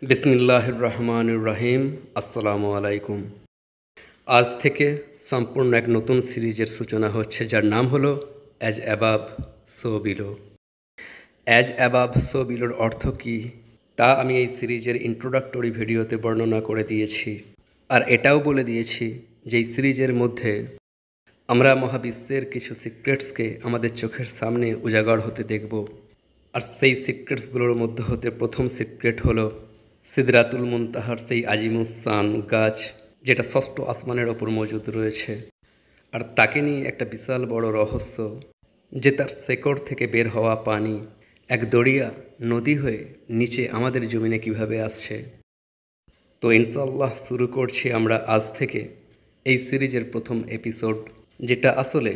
বিসমিল্লাহির রহমানির রহিম। আসসালামু আলাইকুম। আজ থেকে সম্পূর্ণ এক নতুন সিরিজের সূচনা হচ্ছে, যার নাম হলো as above so below. As above so বিলোর অর্থ কী তা আমি এই সিরিজের ইন্ট্রোডাক্টরি ভিডিওতে বর্ণনা করে দিয়েছি। আর এটাও বলে দিয়েছি যে এই সিরিজের মধ্যে আমরা মহাবিশ্বের কিছু সিক্রেটসকে আমাদের চোখের সামনে উজাগর হতে দেখব। আর সেই সিক্রেটসগুলোর মধ্যে হতে প্রথম সিক্রেট হলো সিদরাতুল মুনতাহার সেই আজিমুসান গাছ, যেটা ষষ্ঠ আসমানের ওপর মজুদ রয়েছে। আর তাকে নিয়ে একটা বিশাল বড় রহস্য, যে তার শেকড় থেকে বের হওয়া পানি এক দরিয়া নদী হয়ে নিচে আমাদের জমিনে কিভাবে আসছে। তো ইনশাআল্লাহ শুরু করছি আমরা আজ থেকে এই সিরিজের প্রথম এপিসোড, যেটা আসলে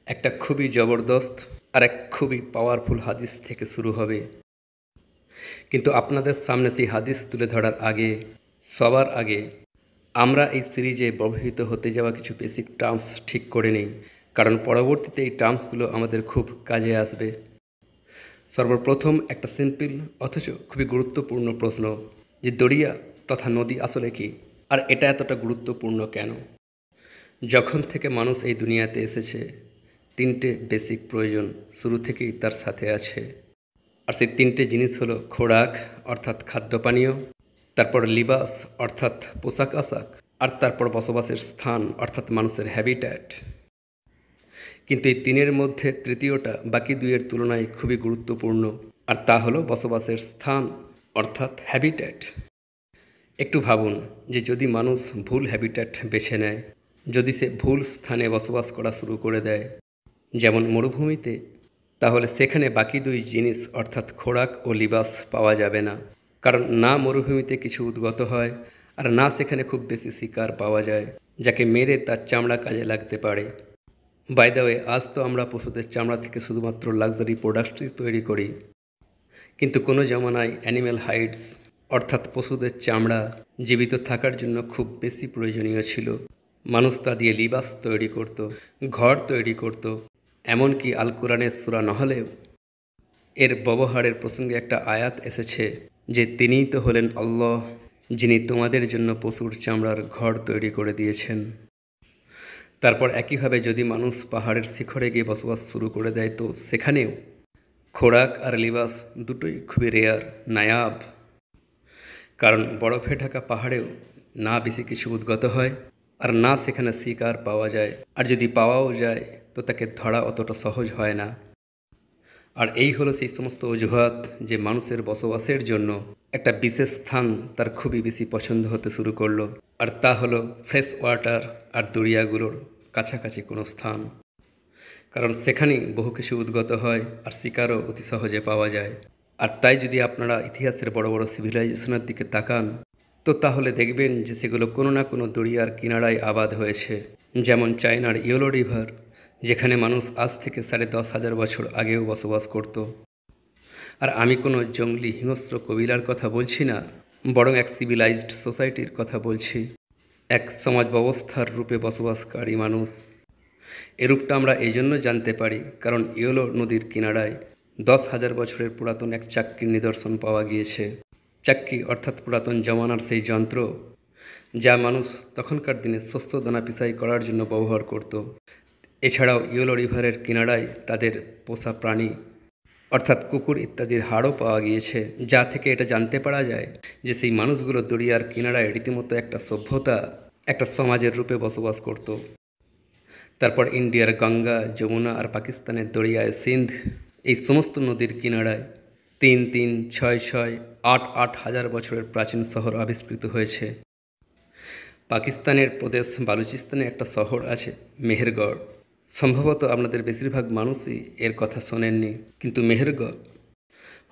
একটা খুবই জবরদস্ত আর এক খুবই পাওয়ারফুল হাদিস থেকে শুরু হবে। কিন্তু আপনাদের সামনে সেই হাদিস তুলে ধরার আগে, সবার আগে আমরা এই সিরিজে ব্যবহৃত হতে যাওয়া কিছু বেসিক টার্মস ঠিক করে নিই, কারণ পরবর্তীতে এই টার্মসগুলো আমাদের খুব কাজে আসবে। সর্বপ্রথম একটা সিম্পল অথচ খুবই গুরুত্বপূর্ণ প্রশ্ন, যে দরিয়া তথা নদী আসলে কি, আর এটা এতটা গুরুত্বপূর্ণ কেন? যখন থেকে মানুষ এই দুনিয়াতে এসেছে, তিনটে বেসিক প্রয়োজন শুরু থেকেই তার সাথে আছে। আর সেই তিনটে জিনিস হলো খোরাক অর্থাৎ খাদ্য পানীয়, তারপর লিবাস অর্থাৎ পোশাক আশাক, আর তারপর বসবাসের স্থান অর্থাৎ মানুষের হ্যাবিট্যাট। কিন্তু এই তিনের মধ্যে তৃতীয়টা বাকি দুইয়ের তুলনায় খুবই গুরুত্বপূর্ণ, আর তা হলো বসবাসের স্থান অর্থাৎ হ্যাবিট্যাট। একটু ভাবুন যে যদি মানুষ ভুল হ্যাবিট্যাট বেছে নেয়, যদি সে ভুল স্থানে বসবাস করা শুরু করে দেয়, যেমন মরুভূমিতে, তাহলে সেখানে বাকি দুই জিনিস অর্থাৎ খোরাক ও লিবাস পাওয়া যাবে না। কারণ না মরুভূমিতে কিছু উদ্গত হয়, আর না সেখানে খুব বেশি শিকার পাওয়া যায় যাকে মেরে তার চামড়া কাজে লাগতে পারে। বাই দ্য ওয়ে, আজ তো আমরা পশুদের চামড়া থেকে শুধুমাত্র লাক্সারি প্রোডাক্টসই তৈরি করি, কিন্তু কোনো জামানায় অ্যানিম্যাল হাইডস অর্থাৎ পশুদের চামড়া জীবিত থাকার জন্য খুব বেশি প্রয়োজনীয় ছিল। মানুষ তা দিয়ে লিবাস তৈরি করত, ঘর তৈরি করত, এমনকি আল কোরআনের সূরা নহলেও এর ব্যবহারের প্রসঙ্গে একটা আয়াত এসেছে যে তিনিই তো হলেন আল্লাহ, যিনি তোমাদের জন্য পশুর চামড়ার ঘর তৈরি করে দিয়েছেন। তারপর একইভাবে যদি মানুষ পাহাড়ের শিখরে গিয়ে বসবাস শুরু করে দেয়, তো সেখানেও খোরাক আর লিবাস দুটোই খুবই রেয়ার, নায়াব। কারণ বরফে ঢাকা পাহাড়েও না বেশি কিছু উদ্গত হয়, আর না সেখানে শিকার পাওয়া যায়, আর যদি পাওয়াও যায় তো তাকে ধরা অতটা সহজ হয় না। আর এই হলো সেই সমস্ত অজুহাত যে মানুষের বসবাসের জন্য একটা বিশেষ স্থান তার খুবই বেশি পছন্দ হতে শুরু করলো, আর তা হলো ফ্রেশ ওয়াটার আর দরিয়াগুলোর কাছাকাছি কোনো স্থান। কারণ সেখানেই বহু কিছু উদ্গত হয় আর শিকারও অতি সহজে পাওয়া যায়। আর তাই যদি আপনারা ইতিহাসের বড় বড় সিভিলাইজেশনের দিকে তাকান, তো তাহলে দেখবেন যে সেগুলো কোনো না কোনো দরিয়ার কিনারায় আবাদ হয়েছে। যেমন চায়নার ইয়েলো রিভার, যেখানে মানুষ আজ থেকে 10,500 বছর আগেও বসবাস করত। আর আমি কোনো জঙ্গলি হিংস্র কবিলার কথা বলছি না, বরং এক সিভিলাইজড সোসাইটির কথা বলছি, এক সমাজ ব্যবস্থার রূপে বসবাসকারী মানুষ। এরূপটা আমরা এই জন্য জানতে পারি কারণ ইয়েলো নদীর কিনারায় 10,000 বছরের পুরাতন এক চাক্কির নিদর্শন পাওয়া গিয়েছে। চাক্কি অর্থাৎ পুরাতন জমানার সেই যন্ত্র যা মানুষ তখনকার দিনে শস্য দানা পিসাই করার জন্য ব্যবহার করত। এছাড়াও ইয়েলো রিভারের কিনারায় তাদের পোষা প্রাণী অর্থাৎ কুকুর ইত্যাদির হাড়ও পাওয়া গিয়েছে, যা থেকে এটা জানতে পারা যায় যে সেই মানুষগুলো দরিয়ার কিনারায় রীতিমতো একটা সভ্যতা, একটা সমাজের রূপে বসবাস করত। তারপর ইন্ডিয়ার গঙ্গা, যমুনা আর পাকিস্তানের দরিয়ায় সিন্ধ, এই সমস্ত নদীর কিনারায় 3,3, 6,6, 8,8 হাজার বছরের প্রাচীন শহর আবিষ্কৃত হয়েছে। পাকিস্তানের প্রদেশ বালুচিস্তানে একটা শহর আছে মেহেরগড়। সম্ভবত আপনাদের বেশিরভাগ মানুষই এর কথা শোনেননি, কিন্তু মেহেরগড়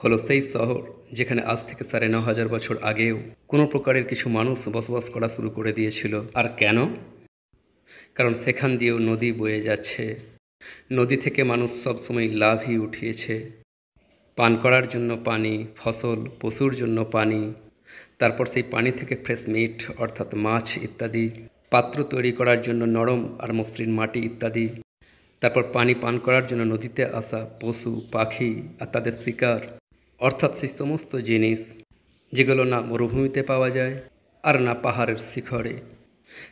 হলো সেই শহর যেখানে আজ থেকে 9,500 বছর আগেও কোনো প্রকারের কিছু মানুষ বসবাস করা শুরু করে দিয়েছিল। আর কেন? কারণ সেখান দিয়েও নদী বয়ে যাচ্ছে। নদী থেকে মানুষ সবসময় লাভই উঠিয়েছে। পান করার জন্য পানি, ফসল, পশুর জন্য পানি, তারপর সেই পানি থেকে ফ্রেশ মিট অর্থাৎ মাছ ইত্যাদি, পাত্র তৈরি করার জন্য নরম আর মসৃণ মাটি ইত্যাদি, তারপর পানি পান করার জন্য নদীতে আসা পশু পাখি আর তাদের শিকার, অর্থাৎ সেই সমস্ত জিনিস যেগুলো না মরুভূমিতে পাওয়া যায় আর না পাহাড়ের শিখরে।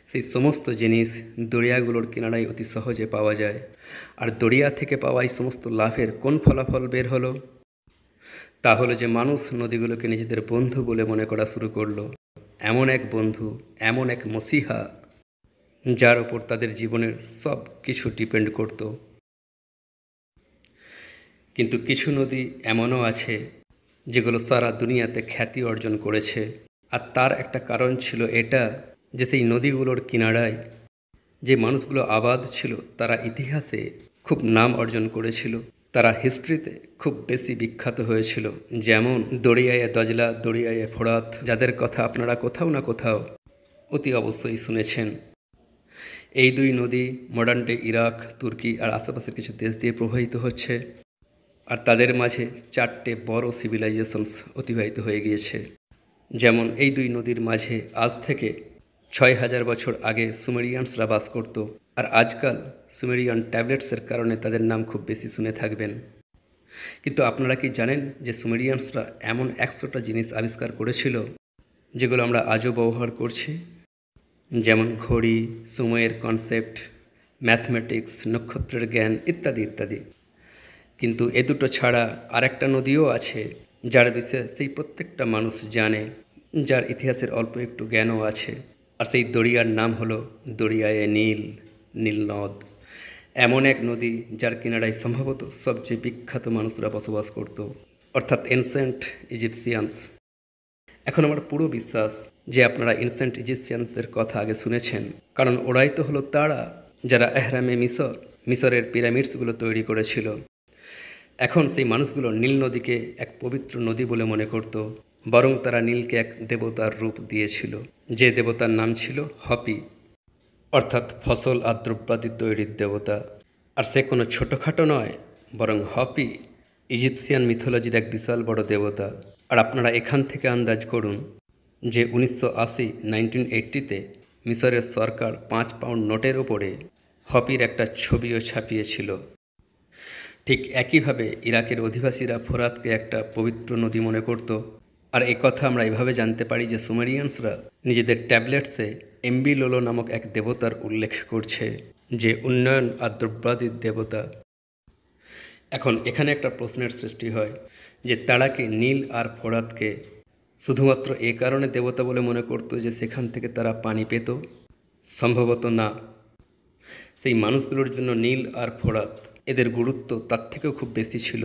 সেই সমস্ত জিনিস দরিয়াগুলোর কিনারায় অতি সহজে পাওয়া যায়। আর দরিয়া থেকে পাওয়া এই সমস্ত লাভের কোন ফলাফল বের হলো? তা হলো যে মানুষ নদীগুলোকে নিজেদের বন্ধু বলে মনে করা শুরু করলো। এমন এক বন্ধু, এমন এক মসিহা, যার ওপর তাদের জীবনের সব কিছু ডিপেন্ড করত। কিন্তু কিছু নদী এমনও আছে যেগুলো সারা দুনিয়াতে খ্যাতি অর্জন করেছে। আর তার একটা কারণ ছিল এটা যে সেই নদীগুলোর কিনারায় যে মানুষগুলো আবাদ ছিল তারা ইতিহাসে খুব নাম অর্জন করেছিল, তারা হিস্ট্রিতে খুব বেশি বিখ্যাত হয়েছিল। যেমন দরিয়ায়ে দজলা, দরিয়ায়ে ফোরাত, যাদের কথা আপনারা কোথাও না কোথাও অতি অবশ্যই শুনেছেন। এই দুই নদী মডার্ন ডে ইরাক, তুর্কি আর আশেপাশের কিছু দেশ দিয়ে প্রবাহিত হচ্ছে। আর তাদের মাঝে 4টে বড় সিভিলাইজেশনস অতিবাহিত হয়ে গিয়েছে। যেমন এই দুই নদীর মাঝে আজ থেকে 6000 বছর আগে সুমেরিয়ানসরা বাস করত। আর আজকাল সুমেরিয়ান ট্যাবলেটসের কারণে তাদের নাম খুব বেশি শুনে থাকবেন। কিন্তু আপনারা কি জানেন যে সুমেরিয়ানসরা এমন 100টা জিনিস আবিষ্কার করেছিল যেগুলো আমরা আজও ব্যবহার করছি? যেমন ঘড়ি, সময়ের কনসেপ্ট, ম্যাথমেটিক্স, নক্ষত্রের জ্ঞান ইত্যাদি ইত্যাদি। কিন্তু এ দুটো ছাড়া আরেকটা নদীও আছে যার বিষয়ে সেই প্রত্যেকটা মানুষ জানে, যার ইতিহাসের অল্প একটু জ্ঞানও আছে। আর সেই দরিয়ার নাম হলো দরিয়ায়ে নীল, নীল নদ। এমন এক নদী যার কিনারায় সম্ভবত সবচেয়ে বিখ্যাত মানুষরা বসবাস করত, অর্থাৎ এনসেন্ট ইজিপসিয়ানস। এখন আমার পুরো বিশ্বাস যে আপনারা এনসেন্ট ইজিপসিয়ানসদের কথা আগে শুনেছেন, কারণ ওরাই তো হলো তারা যারা এহরামে মিশরের পিরামিডসগুলো তৈরি করেছিল। এখন সেই মানুষগুলো নীল নদীকে এক পবিত্র নদী বলে মনে করত, বরং তারা নীলকে এক দেবতার রূপ দিয়েছিল, যে দেবতার নাম ছিল হপি, অর্থাৎ ফসল আর দ্রব্যাদি তৈরির দেবতা। আর সে কোনো ছোটোখাটো নয়, বরং হপি ইজিপসিয়ান মিথোলজির এক বিশাল বড় দেবতা। আর আপনারা এখান থেকে আন্দাজ করুন যে 1980 মিশরের সরকার 5 পাউন্ড নোটের ওপরে হপির একটা ছবিও ছাপিয়েছিল। ঠিক একইভাবে ইরাকের অধিবাসীরা ফোরাতকে একটা পবিত্র নদী মনে করত। আর কথা আমরা এভাবে জানতে পারি যে সুমেরিয়ানসরা নিজেদের ট্যাবলেটসে এমবিলোলো নামক এক দেবতার উল্লেখ করছে, যে উন্নয়ন আর দ্রব্যাদির দেবতা। এখন এখানে একটা প্রশ্নের সৃষ্টি হয় যে তারা কি নীল আর ফোরাতকে শুধুমাত্র এ কারণে দেবতা বলে মনে করত যে সেখান থেকে তারা পানি পেত? সম্ভবত না। সেই মানুষগুলোর জন্য নীল আর ফোরাত এদের গুরুত্ব তার থেকেও খুব বেশি ছিল,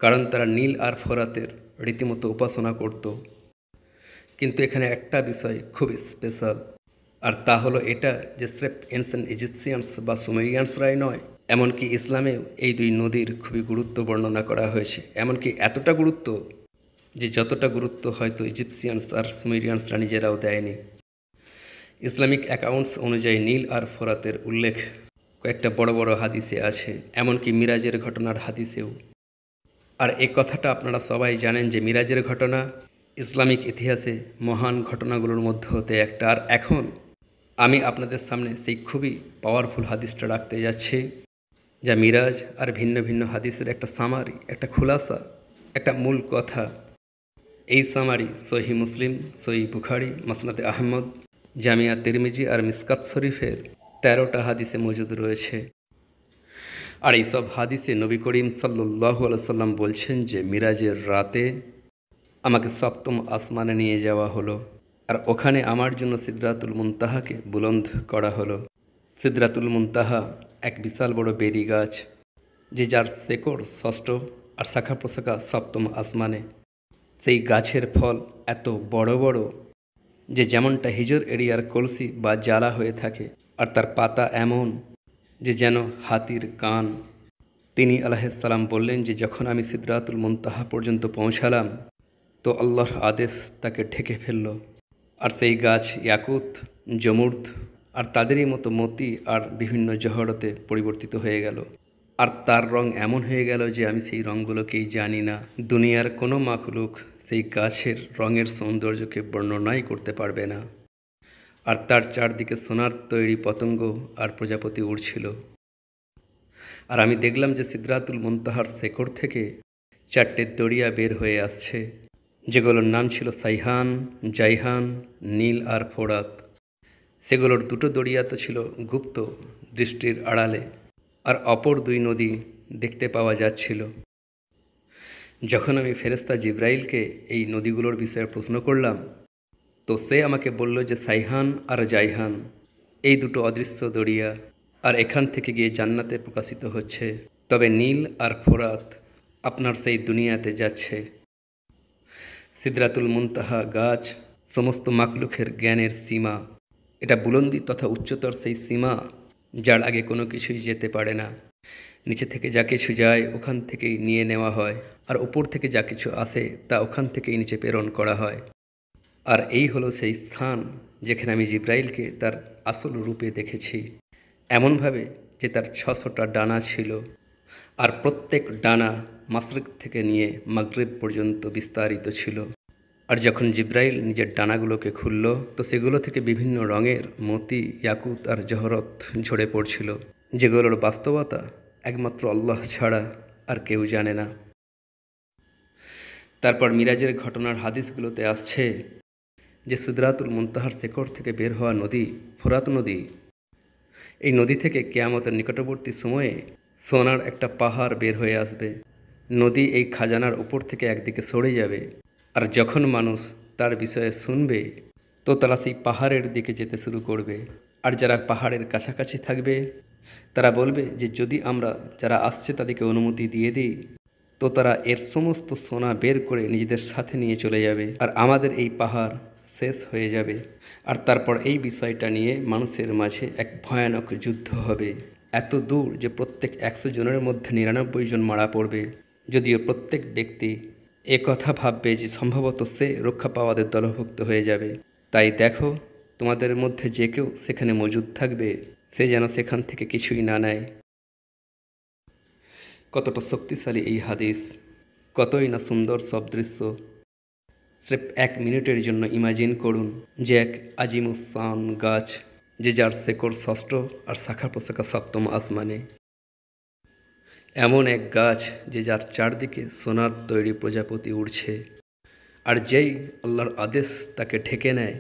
কারণ তারা নীল আর ফোরাতের রীতিমতো উপাসনা করত। কিন্তু এখানে একটা বিষয় খুব স্পেশাল, আর তা হলো এটা যে স্রেফ এনসেন্ট ইজিপসিয়ানস বা সুমেরিয়ানসরাই নয়, এমনকি ইসলামেও এই দুই নদীর খুবই গুরুত্ব বর্ণনা করা হয়েছে। এমনকি এতটা গুরুত্ব যে যতটা গুরুত্ব হয়তো ইজিপসিয়ানস আর সুমেরিয়ানসরা নিজেরাও দেয়নি। ইসলামিক অ্যাকাউন্টস অনুযায়ী নীল আর ফোরাতের উল্লেখ কয়েকটা বড় বড় হাদিসে আছে, এমনকি মিরাজের ঘটনার হাদিসেও। আর এই কথাটা আপনারা সবাই জানেন যে মিরাজের ঘটনা ইসলামিক ইতিহাসে মহান ঘটনাগুলোর মধ্যে হতে একটা। আর এখন আমি আপনাদের সামনে সেই খুবই পাওয়ারফুল হাদিসটা রাখতে যাচ্ছি, যা মিরাজ আর ভিন্ন ভিন্ন হাদিসের একটা সামারি, একটা খুলাসা, একটা মূল কথা। এই সামারি সহিহ মুসলিম, সহিহ বুখারী, মুসনাদে আহমদ, জামিয়া তিরমিজি আর মিসকাত শরীফের 13টা হাদিসে মজুদ রয়েছে। আর এইসব হাদিসে নবী করিম সাল্লাল্লাহু আলাইহি সাল্লাম বলছেন যে মিরাজের রাতে আমাকে 7ম আসমানে নিয়ে যাওয়া হলো, আর ওখানে আমার জন্য সিদরাতুল মুনতাহাকে বুলন্দ করা হলো। সিদরাতুল মুনতাহা এক বিশাল বড় বেরি গাছ, যে যার শেকড় 6ষ্ঠ আর শাখা প্রশাখা 7ম আসমানে। সেই গাছের ফল এত বড় বড় যে যেমনটা হিজর এরিয়ার কলসি বা জ্বালা হয়ে থাকে, আর তার পাতা এমন যে যেন হাতির কান। তিনি আলাইহিসসালাম বললেন যে যখন আমি সিদরাতুল মুনতাহা পর্যন্ত পৌঁছালাম তো আল্লাহর আদেশ তাকে ঢেকে ফেলল। আর সেই গাছ ইয়াকুত, জমুর্দ আর তাদেরই মতো মতি আর বিভিন্ন জহরতে পরিবর্তিত হয়ে গেল। আর তার রং এমন হয়ে গেল যে আমি সেই রঙগুলোকেই জানি না। দুনিয়ার কোনো মাখলুক সেই গাছের রঙের সৌন্দর্যকে বর্ণনাই করতে পারবে না। আর তার চারদিকে সোনার তৈরি পতঙ্গ আর প্রজাপতি উড়ছিল। আর আমি দেখলাম যে সিদরাতুল মুনতাহার শেকড় থেকে 4টে দরিয়া বের হয়ে আসছে, যেগুলোর নাম ছিল সাইহান, জাইহান, নীল আর ফোরাত। সেগুলোর দুটো দরিয়া তো ছিল গুপ্ত, দৃষ্টির আড়ালে, আর অপর দুই নদী দেখতে পাওয়া যাচ্ছিল। যখন আমি ফেরেশতা জিব্রাইলকে এই নদীগুলোর বিষয়ে প্রশ্ন করলাম, তো সে আমাকে বলল যে সাইহান আর জাইহান এই দুটো অদৃশ্য দরিয়া, আর এখান থেকে গিয়ে জান্নাতে প্রকাশিত হচ্ছে। তবে নীল আর ফোরাত আপনার সেই দুনিয়াতে যাচ্ছে। সিদরাতুল মুনতাহা গাছ সমস্ত মাকলুকের জ্ঞানের সীমা। এটা বুলন্দি তথা উচ্চতর সেই সীমা যার আগে কোনো কিছুই যেতে পারে না। নিচে থেকে যা কিছু যায় ওখান থেকেই নিয়ে নেওয়া হয়, আর উপর থেকে যা কিছু আসে তা ওখান থেকেই নিচে প্রেরণ করা হয়। আর এই হলো সেই স্থান যেখানে আমি জিব্রাইলকে তার আসল রূপে দেখেছি, এমনভাবে যে তার 600টা ডানা ছিল, আর প্রত্যেক ডানা মাশরিক থেকে নিয়ে মাগরিব পর্যন্ত বিস্তারিত ছিল। আর যখন জিব্রাইল নিজের ডানাগুলোকে খুলল, তো সেগুলো থেকে বিভিন্ন রঙের মতি, ইয়াকুত আর জহরত ঝরে পড়ছিল, যেগুলোর বাস্তবতা একমাত্র আল্লাহ ছাড়া আর কেউ জানে না। তারপর মিরাজের ঘটনার হাদিসগুলোতে আসছে যে সিদরাতুল মুনতাহার শেকড় থেকে বের হওয়া নদী ফোরাত নদী, এই নদী থেকে কিয়ামতের নিকটবর্তী সময়ে সোনার একটা পাহাড় বের হয়ে আসবে। নদী এই খাজানার উপর থেকে একদিকে সরে যাবে, আর যখন মানুষ তার বিষয়ে শুনবে তো তারা সেই পাহাড়ের দিকে যেতে শুরু করবে। আর যারা পাহাড়ের কাছাকাছি থাকবে তারা বলবে যে যদি আমরা যারা আসছে তাদেরকে অনুমতি দিয়ে দিই তো তারা এর সমস্ত সোনা বের করে নিজেদের সাথে নিয়ে চলে যাবে, আর আমাদের এই পাহাড় শেষ হয়ে যাবে। আর তারপর এই বিষয়টা নিয়ে মানুষের মাঝে এক ভয়ানক যুদ্ধ হবে, এত দূর যে প্রত্যেক 100 জনের মধ্যে 99 জন মারা পড়বে। যদিও প্রত্যেক ব্যক্তি কথা ভাববে যে সম্ভবত সে রক্ষা পাওয়াদের দলভুক্ত হয়ে যাবে। তাই দেখো, তোমাদের মধ্যে যে কেউ সেখানে মজুদ থাকবে সে যেন সেখান থেকে কিছুই না নেয়। কতটা শক্তিশালী এই হাদিস, কতই না সুন্দর সব দৃশ্য। স্রেফ 1 মিনিটের জন্য ইমাজিন করুন যে এক আজিমুসান গাছ, যে যার শেকড় 6ষ্ঠ আর শাখা প্রশাখা 7ম আসমানে। এমন এক গাছ যে যার চারদিকে সোনার তৈরি প্রজাপতি উড়ছে, আর যেই আল্লাহর আদেশ তাকে ঢেকে নেয়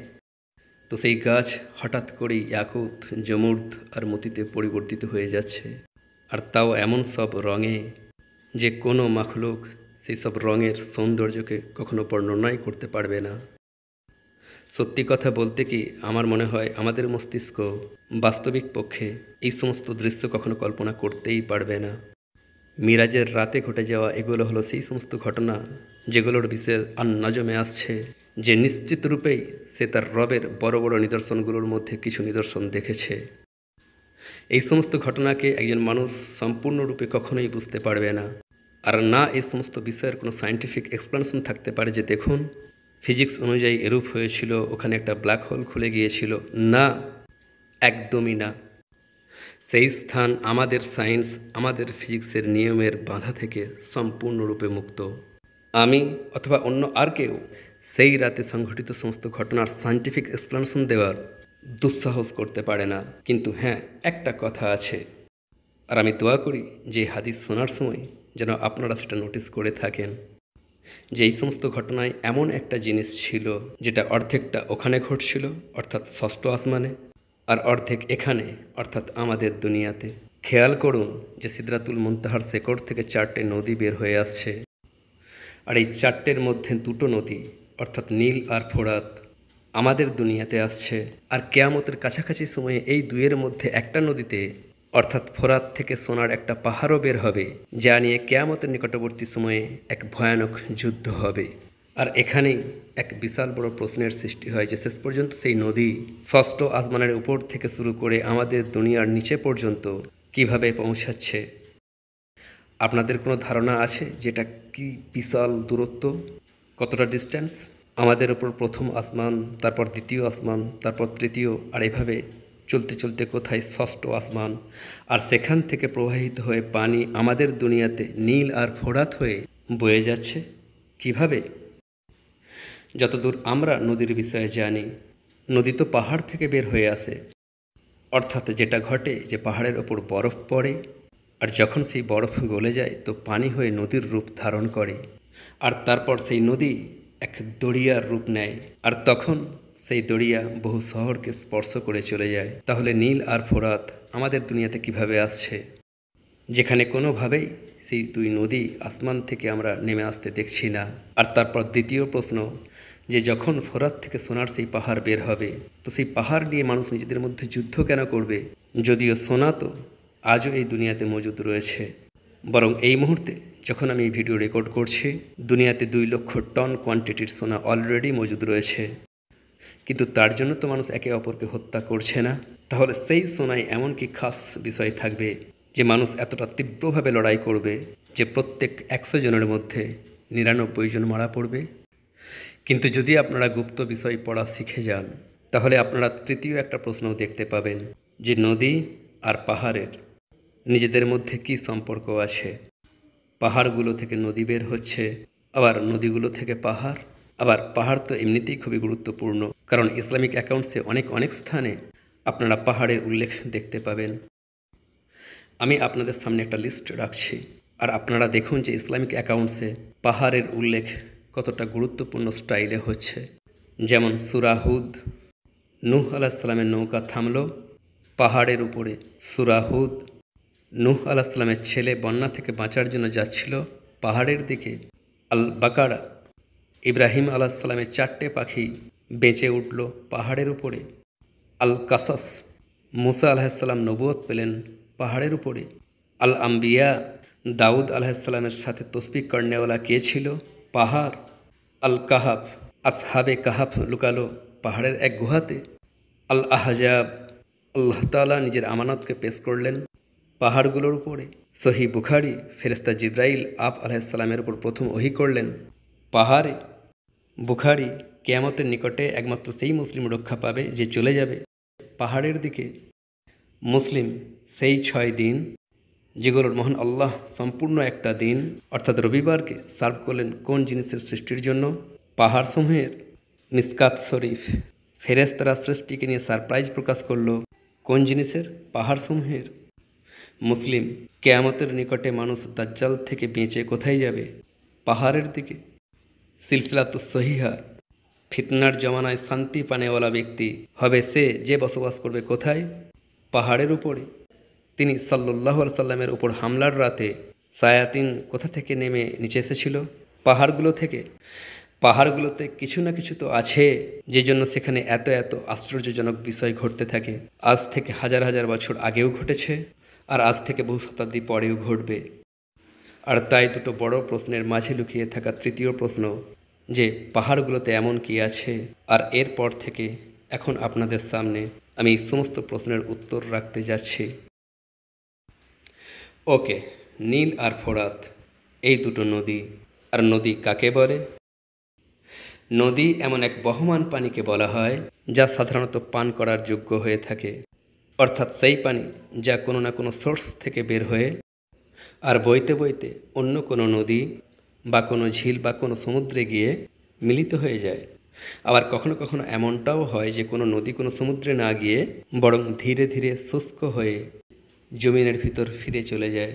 তো সেই গাছ হঠাৎ করেই ইয়াকুত, জমুর্দ আর মতিতে পরিবর্তিত হয়ে যাচ্ছে, আর তাও এমন সব রঙে যে কোনো মাখলুক সেই সব রঙের সৌন্দর্যকে কখনো বর্ণনাই করতে পারবে না। সত্যি কথা বলতে কি, আমার মনে হয় আমাদের মস্তিষ্ক বাস্তবিক পক্ষে এই সমস্ত দৃশ্য কখনো কল্পনা করতেই পারবে না। মিরাজের রাতে ঘটে যাওয়া এগুলো হলো সেই সমস্ত ঘটনা যেগুলোর বিষয়ে আন-নাজমে আসছে যে নিশ্চিত রূপেই সে তার রবের বড় বড় নিদর্শনগুলোর মধ্যে কিছু নিদর্শন দেখেছে। এই সমস্ত ঘটনাকে একজন মানুষ সম্পূর্ণরূপে কখনোই বুঝতে পারবে না, আর না এই সমস্ত বিষয়ের কোনো সায়েন্টিফিক এক্সপ্লেনেশন থাকতে পারে যে দেখুন ফিজিক্স অনুযায়ী এরূপ হয়েছিল, ওখানে একটা ব্ল্যাক হোল খুলে গিয়েছিল। না, একদমই না। সেই স্থান আমাদের সায়েন্স, আমাদের ফিজিক্সের নিয়মের বাধা থেকে সম্পূর্ণরূপে মুক্ত। আমি অথবা অন্য আর কেউ সেই রাতে সংঘটিত সমস্ত ঘটনার সায়েন্টিফিক এক্সপ্লেনেশন দেওয়ার দুঃসাহস করতে পারে না। কিন্তু হ্যাঁ, একটা কথা আছে, আর আমি দোয়া করি যে হাদিস শোনার সময় যেন আপনারা সেটা নোটিস করে থাকেন যে এই সমস্ত ঘটনায় এমন একটা জিনিস ছিল যেটা অর্ধেকটা ওখানে ঘটছিল অর্থাৎ 6ষ্ঠ আসমানে, আর অর্ধেক এখানে অর্থাৎ আমাদের দুনিয়াতে। খেয়াল করুন যে সিদরাতুল মুনতাহার শেকড় থেকে 4টে নদী বের হয়ে আসছে, আর এই 4টের মধ্যে 2টো নদী অর্থাৎ নীল আর ফোরাত আমাদের দুনিয়াতে আসছে। আর কিয়ামতের কাছাকাছি সময়ে এই দুইয়ের মধ্যে একটা নদীতে অর্থাৎ ফোরাত থেকে সোনার একটা পাহাড়ও বের হবে, যা নিয়ে কিয়ামতের নিকটবর্তী সময়ে এক ভয়ানক যুদ্ধ হবে। আর এখানেই এক বিশাল বড় প্রশ্নের সৃষ্টি হয় যে শেষ পর্যন্ত সেই নদী 6ষ্ঠ আসমানের উপর থেকে শুরু করে আমাদের দুনিয়ার নিচে পর্যন্ত কিভাবে পৌঁছাচ্ছে। আপনাদের কোনো ধারণা আছে যেটা কি বিশাল দূরত্ব, কতটা ডিস্টেন্স? আমাদের ওপর প্রথম আসমান, তারপর দ্বিতীয় আসমান, তারপর তৃতীয়, আর এভাবে চলতে চলতে কোথায় 6ষ্ঠ আসমান, আর সেখান থেকে প্রবাহিত হয়ে পানি আমাদের দুনিয়াতে নীল আর ফোরাত হয়ে বয়ে যাচ্ছে কিভাবে? যতদূর আমরা নদীর বিষয়ে জানি, নদী তো পাহাড় থেকে বের হয়ে আসে, অর্থাৎ যেটা ঘটে যে পাহাড়ের ওপর বরফ পড়ে, আর যখন সেই বরফ গলে যায় তো পানি হয়ে নদীর রূপ ধারণ করে, আর তারপর সেই নদী এক দরিয়ার রূপ নেয়, আর তখন সেই দরিয়া বহু শহরকে স্পর্শ করে চলে যায়। তাহলে নীল আর ফোরাত আমাদের দুনিয়াতে কিভাবে আসছে, যেখানে কোনোভাবেই সেই দুই নদী আসমান থেকে আমরা নেমে আসতে দেখছি না? আর তারপর দ্বিতীয় প্রশ্ন, যে যখন ফোরাত থেকে সোনার সেই পাহাড় বের হবে, তো সেই পাহাড় নিয়ে মানুষ নিজেদের মধ্যে যুদ্ধ কেন করবে? যদিও সোনা তো আজও এই দুনিয়াতে মজুদ রয়েছে, বরং এই মুহূর্তে যখন আমি এই ভিডিও রেকর্ড করছি, দুনিয়াতে 2 লক্ষ টন কোয়ান্টিটির সোনা অলরেডি মজুদ রয়েছে। কিন্তু তার জন্য তো মানুষ একে অপরকে হত্যা করছে না। তাহলে সেই সোনায় এমন কি খাস বিষয় থাকবে যে মানুষ এতটা তীব্রভাবে লড়াই করবে যে প্রত্যেক 100 জনের মধ্যে 99 জন মারা পড়বে? কিন্তু যদি আপনারা গুপ্ত বিষয় পড়া শিখে যান, তাহলে আপনারা তৃতীয় একটা প্রশ্নও দেখতে পাবেন, যে নদী আর পাহাড়ের নিজেদের মধ্যে কি সম্পর্ক আছে। পাহাড়গুলো থেকে নদী বের হচ্ছে, আবার নদীগুলো থেকে পাহাড়। আবার পাহাড় তো এমনিতেই খুবই গুরুত্বপূর্ণ, কারণ ইসলামিক অ্যাকাউন্টসে অনেক স্থানে আপনারা পাহাড়ের উল্লেখ দেখতে পাবেন। আমি আপনাদের সামনে একটা লিস্ট রাখছি, আর আপনারা দেখুন যে ইসলামিক অ্যাকাউন্টসে পাহাড়ের উল্লেখ কতটা গুরুত্বপূর্ণ স্টাইলে হচ্ছে। যেমন সূরা হুদ, নূহ আলাইহিস সালামের নৌকা থামল পাহাড়ের উপরে। সূরা হুদ, নূহ আলাইহিস সালামের ছেলে বন্যা থেকে বাঁচার জন্য যাচ্ছিল পাহাড়ের দিকে। আল বাকারা, ইব্রাহিম আলাইহিস সালামের 4টে পাখি বেঁচে উঠল পাহাড়ের উপরে। আল কাসাস, মুসা আলাইহিস সালাম নবুয়ত পেলেন পাহাড়ের উপরে। আল আম্বিয়া, দাউদ আলাইহিস সালামের সাথে তসবিহ করনেওয়ালা কে ছিল? পাহাড়। আল কাহাফ, আসহাবে কাহাফ লুকালো পাহাড়ের এক গুহাতে। আল আহজাব, আল্লাহ তাআলা নিজের আমানতকে পেশ করলেন পাহাড়গুলোর উপরে। সহিহ বুখারী, ফেরেশতা জিবরাইল আপ আলাইহিস সালামের উপর প্রথম ওহী করলেন পাহাড়ে। বুখারী, কিয়ামতের নিকটে একমাত্র সেই মুসলিম রক্ষা পাবে যে চলে যাবে পাহাড়ের দিকে। মুসলিম, সেই 6 দিন যেগুলোর মহান আল্লাহ সম্পূর্ণ একটা দিন অর্থাৎ রবিবারকে সার্ভ করলেন কোন জিনিসের সৃষ্টির জন্য? পাহাড়সমূহের। মিসকাত শরীফ, ফেরেশতারা সৃষ্টিকে নিয়ে সারপ্রাইজ প্রকাশ করল কোন জিনিসের? পাহাড়সমূহের। মুসলিম, কিয়ামতের নিকটে মানুষ দাজ্জাল থেকে বেঁচে কোথায় যাবে? পাহাড়ের দিকে। সিলসিলাতুস সহিহা, ফিতনার জমানায় শান্তি পানেওয়ালা ব্যক্তি হবে সে যে বসবাস করবে কোথায়? পাহাড়ের উপরে। তিনি সাল্লাল্লাহু আলাইহি সাল্লামের উপর হামলার রাতে শায়াতিন কোথা থেকে নেমে নিচে এসেছিল? পাহাড়গুলো থেকে। পাহাড়গুলোতে কিছু না কিছু তো আছে, যে জন্য সেখানে এত আশ্চর্যজনক বিষয় ঘটতে থাকে। আজ থেকে হাজার বছর আগেও ঘটেছে, আর আজ থেকে বহু শতাব্দী পরেও ঘটবে। আর তাই দুটো বড় প্রশ্নের মাঝে লুকিয়ে থাকা তৃতীয় প্রশ্ন, যে পাহাড়গুলোতে এমন কি আছে, আর এরপর থেকে এখন আপনাদের সামনে আমি এই সমস্ত প্রশ্নের উত্তর রাখতে যাচ্ছি। ওকে, নীল আর ফোরাত এই দুটো নদী। আর নদী কাকে বলে? নদী এমন এক বহমান পানিকে বলা হয় যা সাধারণত পান করার যোগ্য হয়ে থাকে, অর্থাৎ সেই পানি যা কোনো না কোনো সোর্স থেকে বের হয়ে আর বইতে বইতে অন্য কোনো নদী বা কোনো ঝিল বা কোনো সমুদ্রে গিয়ে মিলিত হয়ে যায়। আবার কখনো কখনো এমনটাও হয় যে কোনো নদী কোনো সমুদ্রে না গিয়ে বরং ধীরে ধীরে শুষ্ক হয়ে জমিনের ভিতর ফিরে চলে যায়।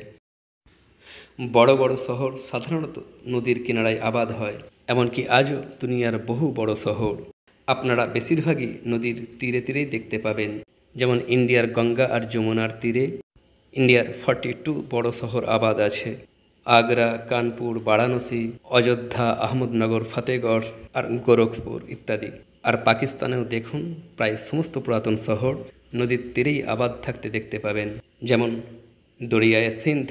বড় বড় শহর সাধারণত নদীর কিনারায় আবাদ হয়, এমনকি আজও দুনিয়ার বহু বড় শহর আপনারা বেশিরভাগই নদীর তীরে তীরেই দেখতে পাবেন। যেমন ইন্ডিয়ার গঙ্গা আর যমুনার তীরে ইন্ডিয়ার 42 বড় শহর আবাদ আছে। আগ্রা, কানপুর, বারাণসী, অযোধ্যা, আহমদনগর, ফতেগড় আর গোরখপুর ইত্যাদি। আর পাকিস্তানেও দেখুন প্রায় সমস্ত পুরাতন শহর নদীর তীরেই আবাদ থাকতে দেখতে পাবেন। যেমন দরিয়ায়ে সিন্ধ,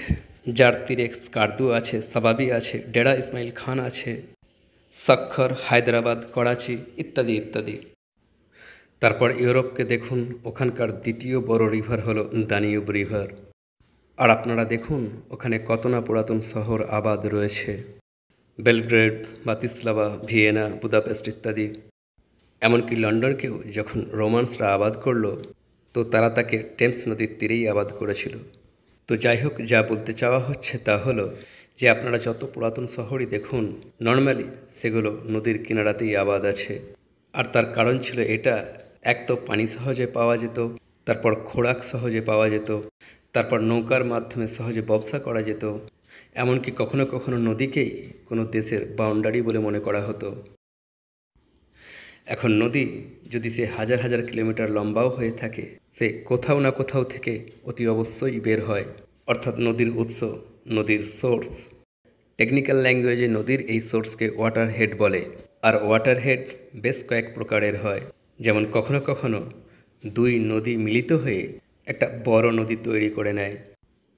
যার তীরে স্কার্দু আছে, সাবাবি আছে, ডেরা ইসমাইল খান আছে, সখ্খর, হায়দ্রাবাদ, করাচি ইত্যাদি ইত্যাদি। তারপর ইউরোপকে দেখুন, ওখানকার দ্বিতীয় বড় রিভার হলো দানিউব রিভার। আর আপনারা দেখুন ওখানে কত না পুরাতন শহর আবাদ রয়েছে। বেলগ্রেড, বাতিস্লাভা, ভিয়েনা, বুদাপেস্ট ইত্যাদি। এমনকি লন্ডনকেও যখন রোমান্সরা আবাদ করলো, তো তারা তাকে টেমস নদীর তীরেই আবাদ করেছিল। তো যাই হোক, যা বলতে চাওয়া হচ্ছে তা হলো যে আপনারা যত পুরাতন শহরই দেখুন, নর্মালি সেগুলো নদীর কিনারাতেই আবাদ আছে। আর তার কারণ ছিল এটা, এক তো পানি সহজে পাওয়া যেত, তারপর খোরাক সহজে পাওয়া যেত, তারপর নৌকার মাধ্যমে সহজে ব্যবসা করা যেত। এমনকি কখনো কখনো নদীকেই কোনো দেশের বাউন্ডারি বলে মনে করা হতো। এখন নদী যদি সে হাজার হাজার কিলোমিটার লম্বাও হয়ে থাকে, সে কোথাও না কোথাও থেকে অতি অবশ্যই বের হয়, অর্থাৎ নদীর উৎস, নদীর সোর্স। টেকনিক্যাল ল্যাঙ্গুয়েজে নদীর এই সোর্সকে ওয়াটার হেড বলে। আর ওয়াটার হেড বেশ কয়েক প্রকারের হয়, যেমন কখনো কখনো দুই নদী মিলিত হয়ে একটা বড় নদী তৈরি করে নেয়।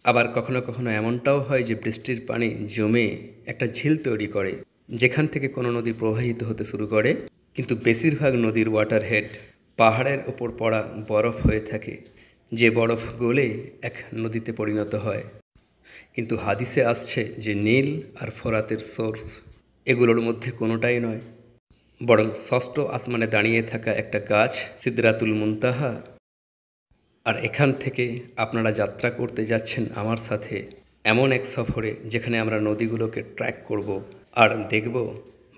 আবার কখনো কখনো এমনটাও হয় যে বৃষ্টির পানি জমে একটা ঝিল তৈরি করে, যেখান থেকে কোনো নদী প্রবাহিত হতে শুরু করে। কিন্তু বেশিরভাগ নদীর ওয়াটার হেড পাহাড়ের ওপর পড়া বরফ হয়ে থাকে, যে বরফ গলে এক নদীতে পরিণত হয়। কিন্তু হাদিসে আসছে যে নীল আর ফোরাতের সোর্স এগুলোর মধ্যে কোনোটাই নয়, বরং ষষ্ঠ আসমানে দাঁড়িয়ে থাকা একটা গাছ সিদরাতুল মুনতাহা। আর এখান থেকে আপনারা যাত্রা করতে যাচ্ছেন আমার সাথে এমন এক সফরে, যেখানে আমরা নদীগুলোকে ট্র্যাক করব আর দেখব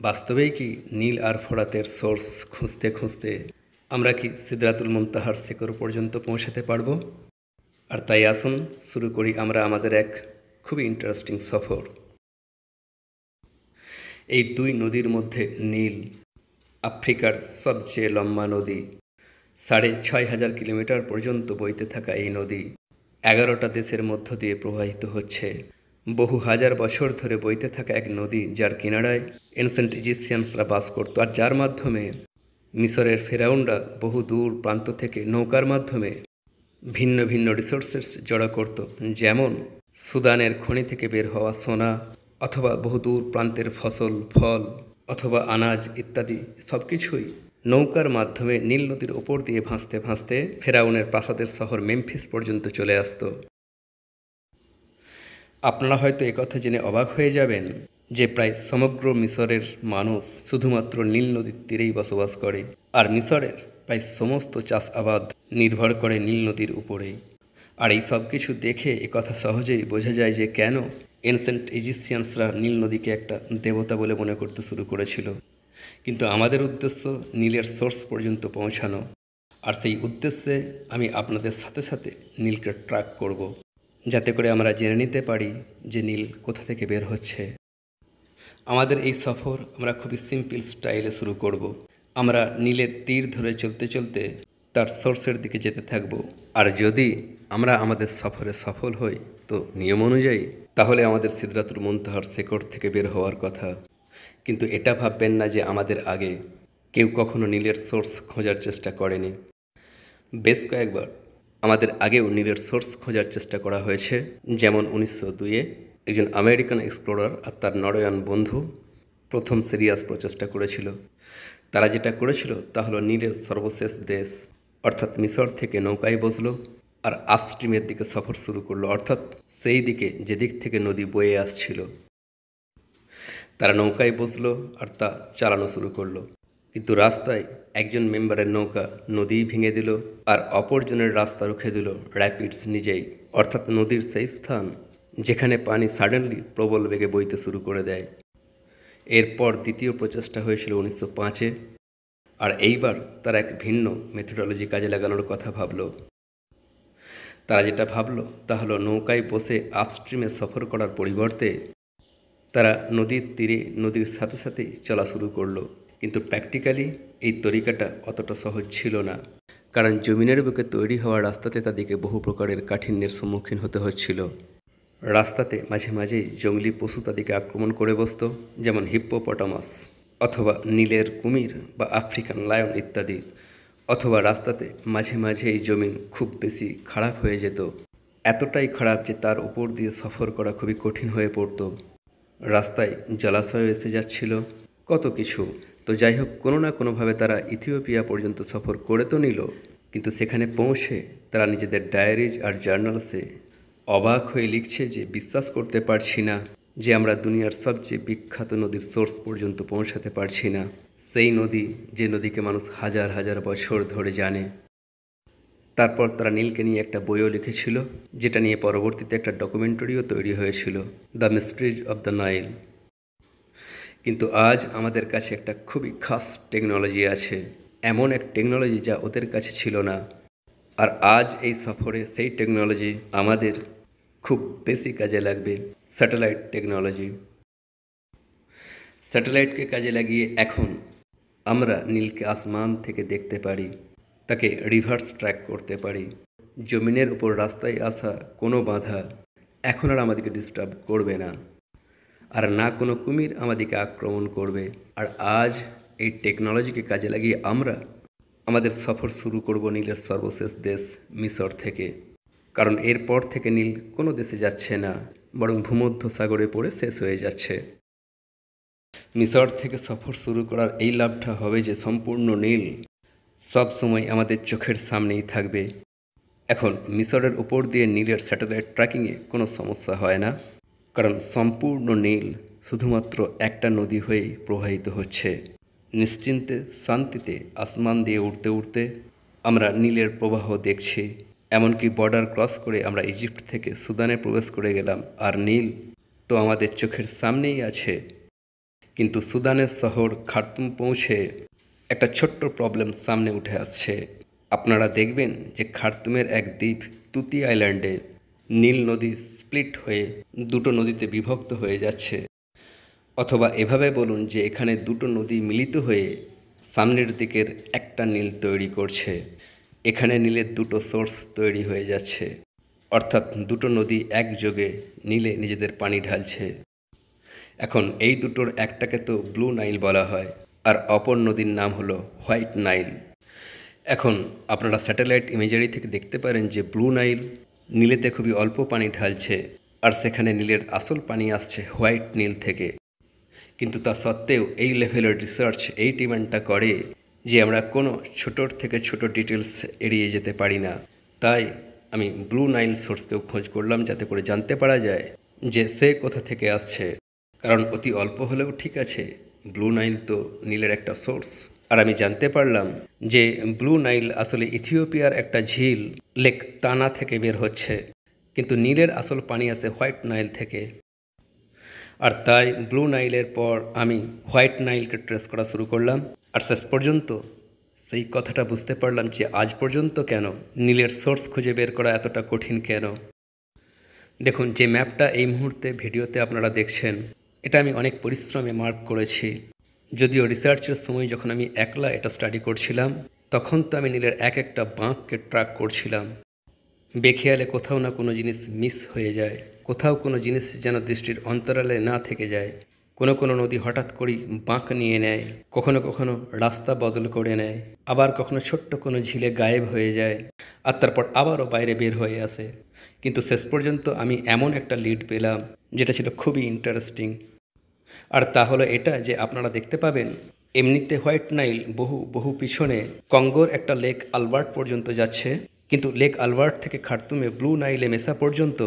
বাস্তবেই কি নীল আর ফোরাতের সোর্স খুঁজতে খুঁজতে আমরা কি সিদরাতুল মুনতাহার শিখর পর্যন্ত পৌঁছাতে পারবো। আর তাই আসুন শুরু করি আমরা আমাদের এক খুবই ইন্টারেস্টিং সফর। এই দুই নদীর মধ্যে নীল, আফ্রিকার সবচেয়ে লম্বা নদী, ৬,৫০০ কিলোমিটার পর্যন্ত বইতে থাকা এই নদী ১১টা দেশের মধ্য দিয়ে প্রবাহিত হচ্ছে। বহু হাজার বছর ধরে বইতে থাকা এক নদী, যার কিনারায় এনসেন্ট ইজিপশিয়ানসরা বাস করত, আর যার মাধ্যমে মিশরের ফেরাউনরা বহু দূর প্রান্ত থেকে নৌকার মাধ্যমে ভিন্ন ভিন্ন রিসোর্সেস জড়ো করত, যেমন সুদানের খনি থেকে বের হওয়া সোনা, অথবা বহুদূর প্রান্তের ফসল, ফল, অথবা আনাজ ইত্যাদি সব কিছুই নৌকার মাধ্যমে নীল নদীর ওপর দিয়ে ভাসতে ভাসতে ফেরাউনের প্রাসাদের শহর মেমফিস পর্যন্ত চলে আসত। আপনারা হয়তো একথা জেনে অবাক হয়ে যাবেন যে প্রায় সমগ্র মিশরের মানুষ শুধুমাত্র নীল নদীর তীরেই বসবাস করে, আর মিশরের প্রায় সমস্ত চাষ আবাদ নির্ভর করে নীল নদীর উপরেই। আর এই সব কিছু দেখে একথা সহজেই বোঝা যায় যে কেন এনসেন্ট ইজিপশিয়ানসরা নীল নদীকে একটা দেবতা বলে মনে করতে শুরু করেছিল। কিন্তু আমাদের উদ্দেশ্য নীলের সোর্স পর্যন্ত পৌঁছানো, আর সেই উদ্দেশ্যে আমি আপনাদের সাথে সাথে নীলকে ট্র্যাক করব, যাতে করে আমরা জেনে নিতে পারি যে নীল কোথা থেকে বের হচ্ছে। আমাদের এই সফর আমরা খুবই সিম্পল স্টাইলে শুরু করব। আমরা নীলের তীর ধরে চলতে চলতে তার সোর্সের দিকে যেতে থাকব। আর যদি আমরা আমাদের সফরে সফল হই, তো নিয়ম অনুযায়ী তাহলে আমাদের সিদরাতুল মুনতাহার শিখর থেকে বের হওয়ার কথা। কিন্তু এটা ভাববেন না যে আমাদের আগে কেউ কখনো নীলের সোর্স খোঁজার চেষ্টা করেনি। বেশ কয়েকবার আমাদের আগেও নীলের সোর্স খোঁজার চেষ্টা করা হয়েছে, যেমন 1902-এ একজন আমেরিকান এক্সপ্লোরার আর তার নরওয়েয়ান বন্ধু প্রথম সিরিয়াস প্রচেষ্টা করেছিল। তারা যেটা করেছিল তা হলো নীলের সর্বশেষ দেশ অর্থাৎ মিশর থেকে নৌকায় বসলো আর আপস্ট্রিমের দিকে সফর শুরু করলো, অর্থাৎ সেই দিকে যেদিক থেকে নদী বয়ে আসছিল। তারা নৌকায় বসলো আর তা চালানো শুরু করলো। কিন্তু রাস্তায় একজন মেম্বারের নৌকা নদী ভেঙে দিল, আর অপরজনের রাস্তা রুখে দিল র্যাপিডস নিজেই, অর্থাৎ নদীর সেই স্থান যেখানে পানি সাডেনলি প্রবল বেগে বইতে শুরু করে দেয়। এরপর দ্বিতীয় প্রচেষ্টা হয়েছিল 1905-এ, আর এইবার তারা এক ভিন্ন মেথোডোলজি কাজে লাগানোর কথা ভাবলো। তারা যেটা ভাবলো তা হলো নৌকায় বসে আপস্ট্রিমে সফর করার পরিবর্তে তারা নদীর তীরে নদীর সাথে সাথেই চলা শুরু করলো। কিন্তু প্র্যাকটিক্যালি এই তরিকাটা অতটা সহজ ছিল না, কারণ জমিনের বুকে তৈরি হওয়া রাস্তাতে তাদেরকে বহু প্রকারের কাঠিন্যের সম্মুখীন হতে হচ্ছিল। রাস্তাতে মাঝে মাঝেই জঙ্গলি পশু তাদেরকে আক্রমণ করে বসত, যেমন হিপ্পোপটামাস, অথবা নীলের কুমির বা আফ্রিকান লায়ন ইত্যাদি। অথবা রাস্তাতে মাঝে মাঝে এই জমিন খুব বেশি খারাপ হয়ে যেত, এতটাই খারাপ যে তার উপর দিয়ে সফর করা খুবই কঠিন হয়ে পড়ত। রাস্তায় জলাশয় এসে যাচ্ছিল, কত কিছু। তো যাই হোক, কোনো না কোনোভাবে তারা ইথিওপিয়া পর্যন্ত সফর করে তো নিল, কিন্তু সেখানে পৌঁছে তারা নিজেদের ডায়েরিজ আর জার্নালসে অবাক হয়ে লিখছে যে বিশ্বাস করতে পারছি না যে আমরা দুনিয়ার সবচেয়ে বিখ্যাত নদীর সোর্স পর্যন্ত পৌঁছাতে পারছি না। সেই নদী, যে নদীকে মানুষ হাজার হাজার বছর ধরে জানে। তারপর তারা নীলকে নিয়ে একটা বইও লিখেছিল, যেটা নিয়ে পরবর্তীতে একটা ডকুমেন্টারিও তৈরি হয়েছিল, the mysteries of the Nile. কিন্তু আজ আমাদের কাছে একটা খুবই খাস টেকনোলজি আছে, এমন এক টেকনোলজি যা ওদের কাছে ছিল না। আর আজ এই সফরে সেই টেকনোলজি আমাদের খুব বেশি কাজে লাগবে, স্যাটেলাইট টেকনোলজি। স্যাটেলাইটকে কাজে লাগিয়ে এখন আমরা নীলকে আসমান থেকে দেখতে পারি, তাকে রিভার্স ট্র্যাক করতে পারি। জমিনের উপর রাস্তায় আসা কোনো বাধা এখন আর আমাদেরকে ডিস্টার্ব করবে না, আর না কোনো কুমির আমাদেরকে আক্রমণ করবে। আর আজ এই টেকনোলজিকে কাজে লাগিয়ে আমরা আমাদের সফর শুরু করব নীলের সর্বশেষ দেশ মিশর থেকে। কারণ এরপর থেকে নীল কোনো দেশে যাচ্ছে না, বরং ভূমধ্য সাগরে পড়ে শেষ হয়ে যাচ্ছে। মিশর থেকে সফর শুরু করার এই লাভটা হবে যে সম্পূর্ণ নীল সব সময় আমাদের চোখের সামনেই থাকবে। এখন মিশরের উপর দিয়ে নীলের স্যাটেলাইট ট্র্যাকিংয়ে কোনো সমস্যা হয় না, কারণ সম্পূর্ণ নীল শুধুমাত্র একটা নদী হয়েই প্রবাহিত হচ্ছে। নিশ্চিন্তে শান্তিতে আসমান দিয়ে উড়তে উড়তে আমরা নীলের প্রবাহ দেখছি। এমনকি বর্ডার ক্রস করে আমরা ইজিপ্ট থেকে সুদানে প্রবেশ করে গেলাম, আর নীল তো আমাদের চোখের সামনেই আছে। কিন্তু সুদানের শহর খার্তুম পৌঁছে একটা ছোট্ট প্রবলেম সামনে উঠে আসছে। আপনারা দেখবেন যে খার্তুমের এক দ্বীপ তুতি আইল্যান্ডে নীল নদী স্প্লিট হয়ে দুটো নদীতে বিভক্ত হয়ে যাচ্ছে। অথবা এভাবে বলুন যে এখানে দুটো নদী মিলিত হয়ে সামনের দিকের একটা নীল তৈরি করছে। এখানে নীলের দুটো সোর্স তৈরি হয়ে যাচ্ছে, অর্থাৎ দুটো নদী একযোগে নীলে নিজেদের পানি ঢালছে। এখন এই দুটোর একটাকে তো ব্লু নাইল বলা হয়, আর অপর নদীর নাম হলো হোয়াইট নাইল। এখন আপনারা স্যাটেলাইট ইমেজারি থেকে দেখতে পারেন যে ব্লু নাইল নীলেতে খুবই অল্প পানি ঢালছে, আর সেখানে নীলের আসল পানি আসছে হোয়াইট নীল থেকে। কিন্তু তা সত্ত্বেও এই লেভেলের রিসার্চ এই ডিমান্ডটা করে যে আমরা কোনো ছোটোর থেকে ছোট ডিটেলস এড়িয়ে যেতে পারি না। তাই আমি ব্লু নাইল সোর্সকেও খোঁজ করলাম, যাতে করে জানতে পারা যায় যে সে কোথা থেকে আসছে। কারণ অতি অল্প হলেও ঠিক আছে, ব্লু নাইল তো নীলের একটা সোর্স। আর আমি জানতে পারলাম যে ব্লু নাইল আসলে ইথিওপিয়ার একটা ঝিল লেক তানা থেকে বের হচ্ছে, কিন্তু নীলের আসল পানি আসে হোয়াইট নাইল থেকে। আর তাই ব্লু নাইলের পর আমি হোয়াইট নাইলকে ট্রেস করা শুরু করলাম, আর শেষ পর্যন্ত সেই কথাটা বুঝতে পারলাম যে আজ পর্যন্ত কেন নীলের সোর্স খুঁজে বের করা এতটা কঠিন কেন। দেখুন, যে ম্যাপটা এই মুহূর্তে ভিডিওতে আপনারা দেখছেন, এটা আমি অনেক পরিশ্রমে মার্ক করেছি। যদিও রিসার্চের সময় যখন আমি একলা এটা স্টাডি করছিলাম, তখন তো আমি নীলের এক একটা বাঁককে ট্র্যাক করছিলাম। বেখেয়ালে কোথাও না কোনো জিনিস মিস হয়ে যায়, কোথাও কোনো জিনিস যেন দৃষ্টির অন্তরালে না থেকে যায়। কোনো কোনো নদী হঠাৎ করেই বাঁক নিয়ে নেয়, কখনো কখনো রাস্তা বদল করে নেয়, আবার কখনো ছোট্ট কোনো ঝিলে গায়েব হয়ে যায়, আর তারপর আবারও বাইরে বের হয়ে আসে। কিন্তু শেষ পর্যন্ত আমি এমন একটা লিড পেলাম যেটা ছিল খুবই ইন্টারেস্টিং। আর তা হলো এটা যে আপনারা দেখতে পাবেন এমনিতে হোয়াইট নাইল বহু বহু পিছনে কঙ্গোর একটা লেক আলবার্ট পর্যন্ত যাচ্ছে, কিন্তু লেক আলবার্ট থেকে খার্তুমে ব্লু নাইলে মেশা পর্যন্ত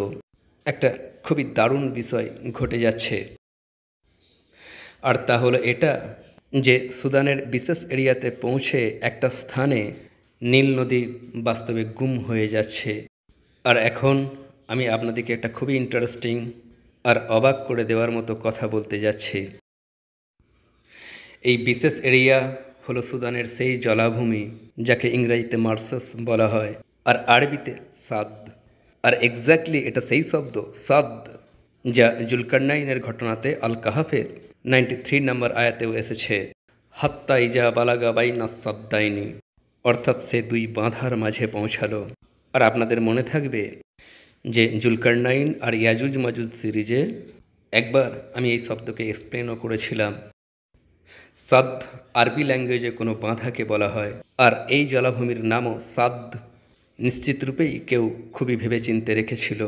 একটা খুবই দারুণ বিষয় ঘটে যাচ্ছে। আর তা হলো এটা যে সুদানের বিশেষ এরিয়াতে পৌঁছে একটা স্থানে নীল নদী বাস্তবে গুম হয়ে যাচ্ছে। আর এখন আমি আপনাদেরকে একটা খুবই ইন্টারেস্টিং আর অবাক করে দেওয়ার মতো কথা বলতে যাচ্ছি। এই বিশেষ এরিয়া হলো সুদানের সেই জলাভূমি যাকে ইংরেজিতে মার্সাস বলা হয়, আর আরবিতে সাদ। আর এক্স্যাক্টলি এটা সেই শব্দ সাদ যা জুলকারনাইনের ঘটনাতে আল কাহাফের 93 নম্বর আয়াতেও এসেছে, হাত্তা ইজা বালাগা বাইনা সাদ্দাইনি, অর্থাৎ সে দুই বাঁধার মাঝে পৌঁছালো। আর আপনাদের মনে থাকবে যে জুলকারনাইন আর ইয়াজুজ মাজুজ সিরিজে একবার আমি এই শব্দকে এক্সপ্লেনও করেছিলাম। সাদ আরবি ল্যাঙ্গুয়েজে কোনো বাঁধাকে বলা হয়, আর এই জলাভূমির নামও সাদ নিশ্চিত রূপেই কেউ খুবই ভেবেচিন্তে রেখেছিল,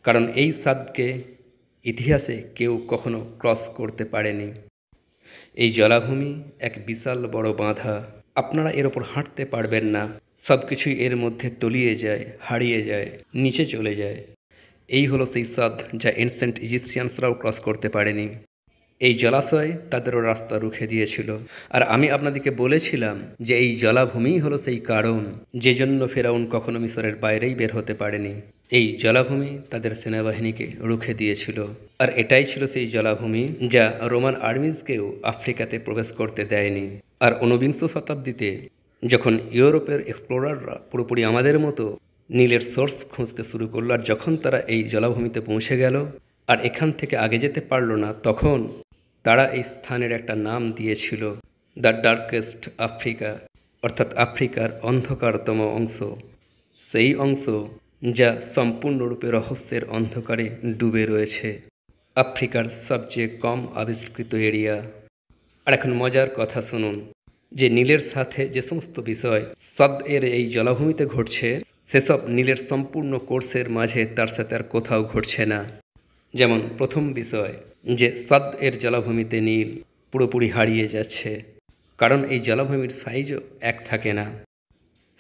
কারণ এই সাদকে ইতিহাসে কেউ কখনো ক্রস করতে পারেনি। এই জলাভূমি এক বিশাল বড় বাঁধা, আপনারা এর ওপর হাঁটতে পারবেন না, সব কিছুই এর মধ্যে তলিয়ে যায়, হারিয়ে যায়, নিচে চলে যায়। এই হলো সেই সাদ যা এনসেন্ট ইজিপসিয়ানসরাও ক্রস করতে পারেনি। এই জলাশয় তাদেরও রাস্তা রুখে দিয়েছিল। আর আমি আপনাদেরকে বলেছিলাম যে এই জলাভূমিই হলো সেই কারণ যে জন্য ফেরাউন কখনো মিশরের বাইরেই বের হতে পারেনি। এই জলাভূমি তাদের সেনাবাহিনীকে রুখে দিয়েছিল, আর এটাই ছিল সেই জলাভূমি যা রোমান আর্মিজকেও আফ্রিকাতে প্রবেশ করতে দেয়নি। আর ঊনবিংশ শতাব্দীতে যখন ইউরোপের এক্সপ্লোরাররা পুরোপুরি আমাদের মতো নীলের সোর্স খুঁজতে শুরু করলো, আর যখন তারা এই জলাভূমিতে পৌঁছে গেল আর এখান থেকে আগে যেতে পারলো না, তখন তারা এই স্থানের একটা নাম দিয়েছিল দ্য ডার্কেস্ট আফ্রিকা, অর্থাৎ আফ্রিকার অন্ধকারতম অংশ, সেই অংশ যা সম্পূর্ণরূপে রহস্যের অন্ধকারে ডুবে রয়েছে, আফ্রিকার সবচেয়ে কম আবিষ্কৃত এরিয়া। আর এখন মজার কথা শুনুন, যে নীলের সাথে যে সমস্ত বিষয় সাদ এর এই জলাভূমিতে ঘটছে, সেসব নীলের সম্পূর্ণ কোর্সের মাঝে তার সাথে আর কোথাও ঘটছে না। যেমন প্রথম বিষয়, যে সাদ এর জলাভূমিতে নীল পুরোপুরি হারিয়ে যাচ্ছে, কারণ এই জলাভূমির সাইজও এক থাকে না।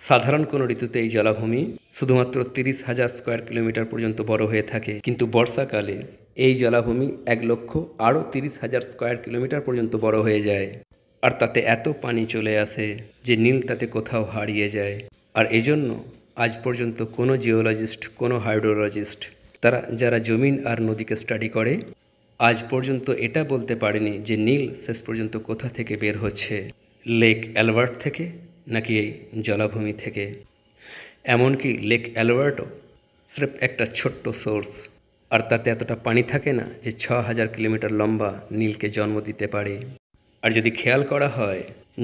সাধারণ কোনো ঋতুতে এই জলাভূমি শুধুমাত্র 30,000 স্কোয়ার কিলোমিটার পর্যন্ত বড় হয়ে থাকে, কিন্তু বর্ষাকালে এই জলাভূমি 1,00,000 আরও 30,000 স্কোয়ার কিলোমিটার পর্যন্ত বড় হয়ে যায়। আর তাতে এত পানি চলে আসে যে নীল তাতে কোথাও হারিয়ে যায়। আর এজন্য আজ পর্যন্ত কোনো জিওলজিস্ট, কোনো হাইড্রোলজিস্ট, তারা যারা জমিন আর নদীকে স্টাডি করে, আজ পর্যন্ত এটা বলতে পারেনি যে নীল শেষ পর্যন্ত কোথা থেকে বের হচ্ছে, লেক অ্যালবার্ট থেকে নাকি এই জলাভূমি থেকে। এমনকি লেক অ্যালবার্টও স্রেফ একটা ছোট্ট সোর্স, আর তাতে এতটা পানি থাকে না যে 6,000 কিলোমিটার লম্বা নীলকে জন্ম দিতে পারে। আর যদি খেয়াল করা হয়,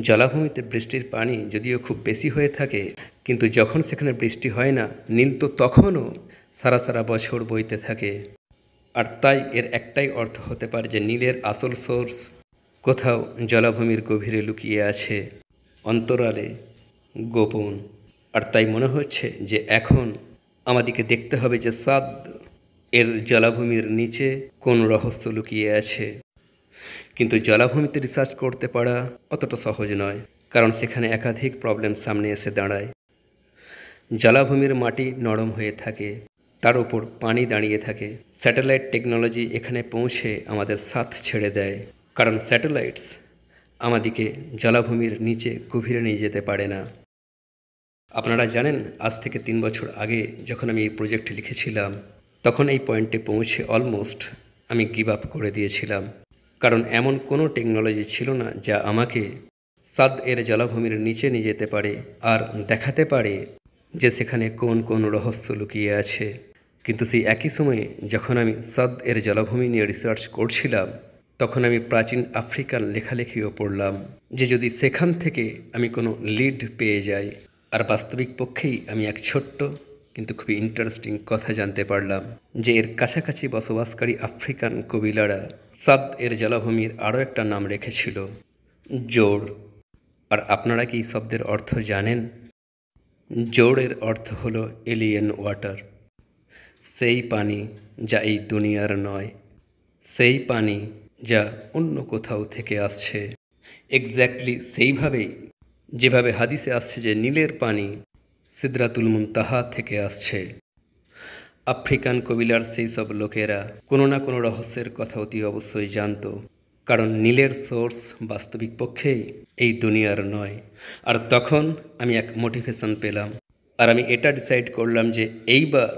জলাভূমিতে বৃষ্টির পানি যদিও খুব বেশি হয়ে থাকে, কিন্তু যখন সেখানে বৃষ্টি হয় না, নীল তো তখনও সারা সারা বছর বইতে থাকে। আর তাই এর একটাই অর্থ হতে পারে যে নীলের আসল সোর্স কোথাও জলাভূমির গভীরে লুকিয়ে আছে, অন্তরালে, গোপন। আর তাই মনে হচ্ছে যে এখন আমাদেরকে দেখতে হবে যে সাদ এর জলাভূমির নিচে কোন রহস্য লুকিয়ে আছে। কিন্তু জলাভূমিতে রিসার্চ করতে পারা অতটা সহজ নয়, কারণ সেখানে একাধিক প্রবলেম সামনে এসে দাঁড়ায়। জলাভূমির মাটি নরম হয়ে থাকে, তার উপর পানি দাঁড়িয়ে থাকে। স্যাটেলাইট টেকনোলজি এখানে পৌঁছে আমাদের সাথ ছেড়ে দেয়, কারণ স্যাটেলাইটস আমাদেরকে জলাভূমির নিচে গভীরে নিয়ে যেতে পারে না। আপনারা জানেন, আজ থেকে 3 বছর আগে যখন আমি এই প্রজেক্ট লিখেছিলাম, তখন এই পয়েন্টে পৌঁছে অলমোস্ট আমি গিভ আপ করে দিয়েছিলাম, কারণ এমন কোনো টেকনোলজি ছিল না যা আমাকে সাদ এর জলাভূমির নিচে নিয়ে যেতে পারে আর দেখাতে পারে যে সেখানে কোন কোন রহস্য লুকিয়ে আছে। কিন্তু সেই একই সময়ে যখন আমি সাদ এর জলাভূমি নিয়ে রিসার্চ করছিলাম, তখন আমি প্রাচীন আফ্রিকান লেখালেখিও পড়লাম যে যদি সেখান থেকে আমি কোনো লিড পেয়ে যাই। আর বাস্তবিক পক্ষেই আমি এক ছোট্ট কিন্তু খুবই ইন্টারেস্টিং কথা জানতে পারলাম যে এর কাছাকাছি বসবাসকারী আফ্রিকান কবিলারা সাদ এর জলাভূমির আরও একটা নাম রেখেছিল, জোড়। আর আপনারা কি এই শব্দের অর্থ জানেন? জোড়ের অর্থ হলো এলিয়েন ওয়াটার, সেই পানি যা এই দুনিয়ার নয়, সেই পানি যা অন্য কোথাও থেকে আসছে। এক্স্যাক্টলি সেইভাবেই যেভাবে হাদিসে আসছে যে নীলের পানি সিদরাতুল মুনতাহা থেকে আসছে। আফ্রিকান কবিলার সেই সব লোকেরা কোনো না কোনো রহস্যের কথা অতি অবশ্যই জানত, কারণ নীলের সোর্স বাস্তবিক পক্ষেই এই দুনিয়ার নয়। আর তখন আমি এক মোটিভেশন পেলাম, আর আমি এটা ডিসাইড করলাম যে এইবার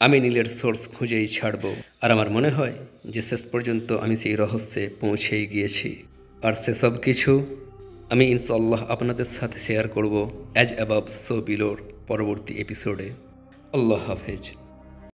আমি নীলের সোর্স খুঁজেই ছাড়ব। আর আমার মনে হয় যে শেষ পর্যন্ত আমি সেই রহস্যে পৌঁছেই গিয়েছি। আর সেসব কিছু আমি ইনশাআল্লাহ আপনাদের সাথে শেয়ার করব অ্যাজ অ্যাবাভ সো বিলোর পরবর্তী এপিসোডে। আল্লাহ হাফেজ।